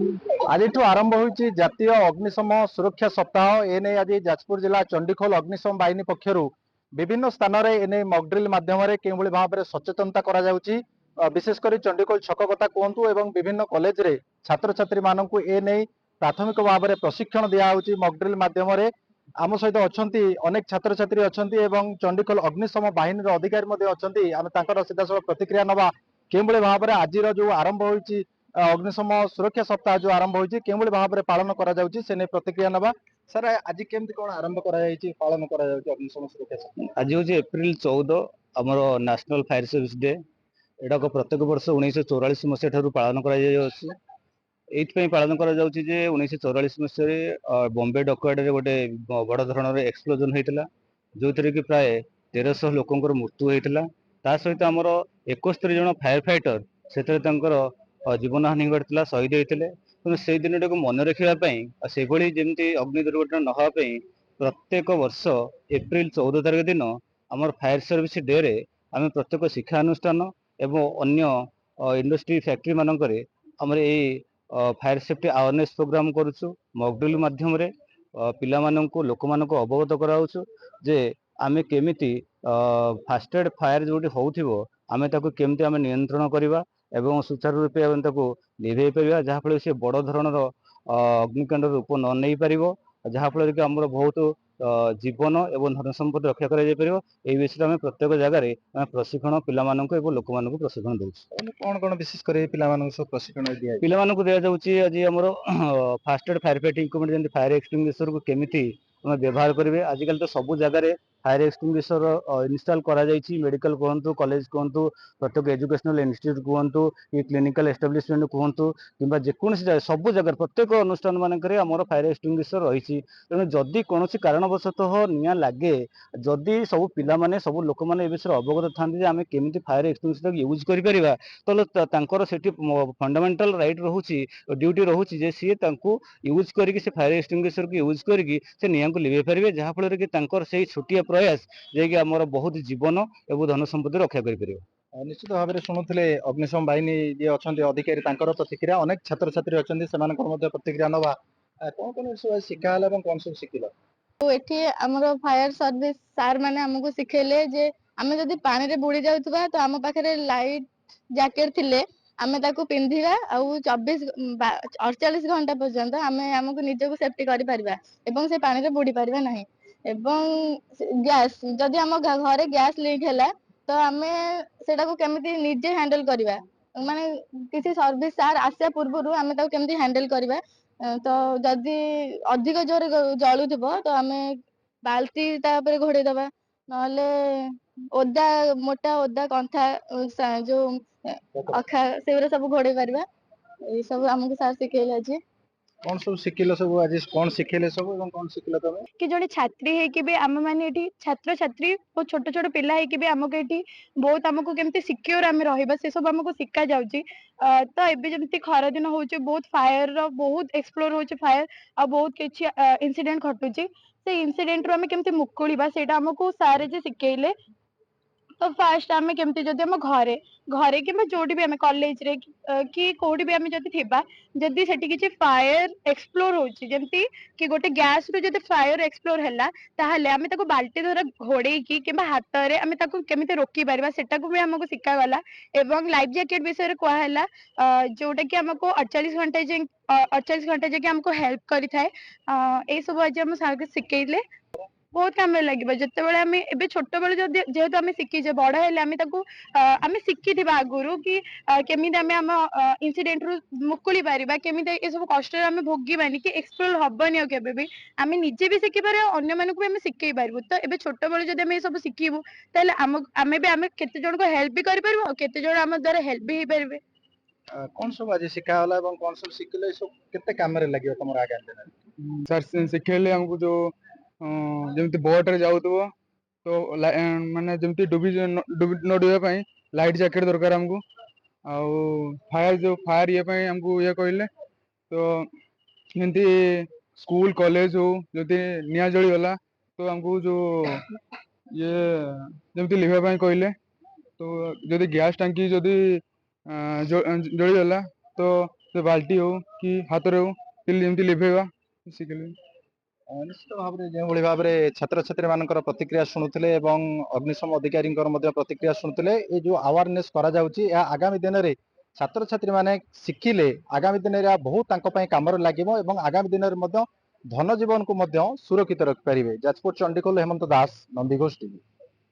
आज आरंभ होती जातीय अग्निशम सुरक्षा सप्ताह एने आज जाजपुर जिला चंडीखोल अग्निशम बाहिनी पक्षर विभिन्न स्थान में एने मकड्रिल मध्यम भाव में सचेतनता विशेषकर चंडीखोल छक कथा कहतु एवं विभिन्न कॉलेज रे छात्र छात्री मानक एने प्राथमिक भाव में प्रशिक्षण दिखाई मकड्रिल मध्यम आम सहित अच्छा अनेक छात्र छात्री अच्छा चंडीखोल अग्निशम बाहिनी अधिकारी अच्छा सीधासल प्रतिक्रिया नवा के भाव में आज जो आरंभ होती अग्निशम सुरक्षा सप्ताह जो आरंभ होती के भाव में पालन कर प्रतिक्रिया नवा सर आज केमती कौन आरंभ पालन अग्निशम सुरक्षा सप्ताह आज हूँ एप्रिल 14 आमर नेशनल फायर सर्विस डे एटा प्रत्येक वर्ष 1944 मसीहा पालन कर पालन कर 1944 मसीह बॉम्बे डकयार्ड गोटे बड़ धरण एक्सप्लोजन होता जो थी कि प्राय 1300 लोकंर मृत्यु होता ता सहित आमर 71 जन फायर फाइटर से जीवन हानि घटता शहीद होते तेणु से दिन टाक मन रखापी से जमी अग्नि दुर्घटना नहापी प्रत्येक वर्ष एप्रिल 14 तारिख दिन आमर फायर सर्विस डे रे आम प्रत्येक शिक्षानुष्ठान एवं अन्य इंडस्ट्री फैक्ट्री मानक आमर ये फायर सेफ्टी अवेयरनेस प्रोग्राम करुचु मॉकड्रिल माध्यम रे पिला माननको लोक माननको अवगत कराउछु जे आमे केमिति फास्ट एड फायर जोटी होउथिबो आमे ताको केमिति आमे नियंत्रण करिबा एवं सुचारू रूपे आमे ताको निभेई परिबा जहा फल से बड़ धरणर अग्निकांड रूप न नहीं पारिबो जहा फल कि आमर बहुत जीवन एवं धन संपत्ति रक्षा कर विषय में प्रत्येक जगह प्रशिक्षण पिला लोक प्रशिक्षण दौर कौन कौन विशेष कर प्रशिक्षण पिला दि आज आमर first aid fire fighting equipment fire extinguisher को केमिति व्यवहार करेंगे आजिकल तो सब जगह फायर एक्सटिंग्विशर इनस्टॉल करा मेडिकल कहतु कॉलेज कहतु प्रत्येक एजुकेशनल इंस्टीट्यूट कहतु कि क्लिनिकल एस्टाब्लिशमेंट कहतु कि जेकोसी सब जगह प्रत्येक अनुष्ठान मानक फायर एक्सटिंग्विशर रही तेणु जदि कौन कारणवशतः निआं लगे जदि सब पिला सब लोक मैंने विषय अवगत था आम केमी फायर एक्सटिंग्विशर यूज कर फंडामेंटल राइट रोचे ड्यूटी रोचे सी यूज करके फायर एक्सटिंग्विशर को यूज करके निआं को लिभे पारे जहाँफल कि से छोटिया प्रयास जे आमर बहुत जीवन एवं धन संपत्ति रक्षा कर निश्चित भाव में शुणुले अग्निशम बाहिनी जी अच्छा अधिकारी प्रतिक्रिया अनेक छात्र छात्री अच्छा प्रतिक्रिया नवा कौन कौन सब शिखा कौन सब शिखिल एठी हमरो फायर सर्विस सार माने हमको सिखेले जे आमे जदी पानी रे बुड़ी जाउतबा तो हम पाखरे लाइट जैकेट थिले आमे ताको पिंधिबा आ 24 48 घंटा पर्यंत आमे हमको निजको सेफ्टी करि परबा एवं से पानी रे बुड़ी परबा नाही एवं गैस जदी हम घरे गैस लीक हैला तो आमे सेटा को केमिति निजे हैंडल करबा माने किसी सर्विस सार आसे पूर्वरु आमे ताको केमिति हैंडल करबा तो जदि अधिक जोर जलुथबो तो आमे बाल्टी तापर घोड़े दबा नले ओदा मोटा ओदा कंथा जो अखा से सब घोड़े पारबा ये सब हमको सार सिखेले अछि कौन सब शिखिल सब आज कौन शिखेले सब एवं कौन शिखिल तमे कि जोड़ी छात्री है कि भी आम माने एठी छात्र छात्री और छोट छोट पिला है कि भी हमको एठी बहुत हमको केमती सिक्योर आमे रहबा से सब हमको सिखा जाउची तो एबे जेमती खरा दिन होचे बहुत फायर रो बहुत एक्सप्लोर होचे फायर आ बहुत किछि इंसिडेंट घटुची से इंसिडेंट रो हमें केमती मुकुलिबा सेटा हमको सारे जे सिखेले तो फास्ट आमे केमती जदि हम घरे घरे कि जोटी भी आमे कॉलेज रे कि कोठी भी आमे जदि थिबा जदि सेठी किछि फायर एक्सप्लोर होची जेमती कि गोटे गैस रो जदि फायर एक्सप्लोर हैला ताहले आमे ताको बाल्टी द्वारा घोड़े की किबा हाथ रे आमे ताको केमिते रोकी परबा सेटा को भी हमको सिखा गला एवं लाइफ जैकेट विषय रे कोआ हैला जोटा कि हमको 48 घंटे जे 48 घंटे जे कि हमको हेल्प करि थाए ए सब आज हम सार के सिखेइले बहुत काम लगे जिते बड़े आम ए छोट बेले जेहेतु आम शिखीचे बड़ हेले आम आम शिखि आगुरी कि केमी आम इनसीडेंट रु मुकुली पारिबा केमी ए सब कष्ट आम भोगवानी कि एक्सप्लोर हबनी भी आम निजे भी शिखिपार अन्य मानक भी आम शिखई पार्बू तो ये छोट बेले जब आम सब शिखिबू ताले आम भी आम केते जन को हेल्प भी करि परबो केते जन आम द्वारा हेल्प भी हो पारे कौन सब आज शिखा होला एवं कौन सब शिखिले सब केते काम रे लागियो तमर आगे सर शिखेले हमको जो जमती बोट रे जाउतबो तो माने जमती डुबी न डुबा लाइट जैकेट दरकार हमको आउ फायर जो फायर ये हमको ये कहले तो जमती स्कूल कॉलेज हो जदि निया जली गला तो हमको जो ये जमती लिखा कहले तो जदि गैस टांकी जदि जली गला तो ସେ ବାଲ୍ଟି ହଉ କି ହାତରେ ହଉ ତିଲି ଯେମିତି ଲିଭେଇବା ଶିଖେଇଲେ। ନିଶ୍ଚିତ ଭାବରେ ଯେଉଁଭଳି ଭାବରେ ଛାତ୍ରଛାତ୍ରୀ ମାନଙ୍କର ପ୍ରତିକ୍ରିୟା ଶୁଣୁଥିଲେ ଏବଂ ଅଗ୍ନିଶମ ଅଧିକାରୀଙ୍କର ମଧ୍ୟ ପ୍ରତିକ୍ରିୟା ଶୁଣୁଥିଲେ ଏ ଯୋଉ ଆୱାରନେସ୍ କରାଯାଉଛି ଏହା ଆଗାମୀ ଦିନରେ ଛାତ୍ରଛାତ୍ରୀ ମାନେ ଶିଖିଲେ ଆଗାମୀ ଦିନରେ ଏହା ବହୁତ ତାଙ୍କ ପାଇଁ କାମରେ ଲାଗିବ ଏବଂ ଆଗାମୀ ଦିନରେ ମଧ୍ୟ ଧନ ଜୀବନକୁ ମଧ୍ୟ ସୁରକ୍ଷିତ ରଖିପାରିବେ। ଯାଜପୁର ଚଣ୍ଡିଖୋଲ ହେମନ୍ତ ଦାସ, ନନ୍ଦିଘୋଷ ଟିଭି।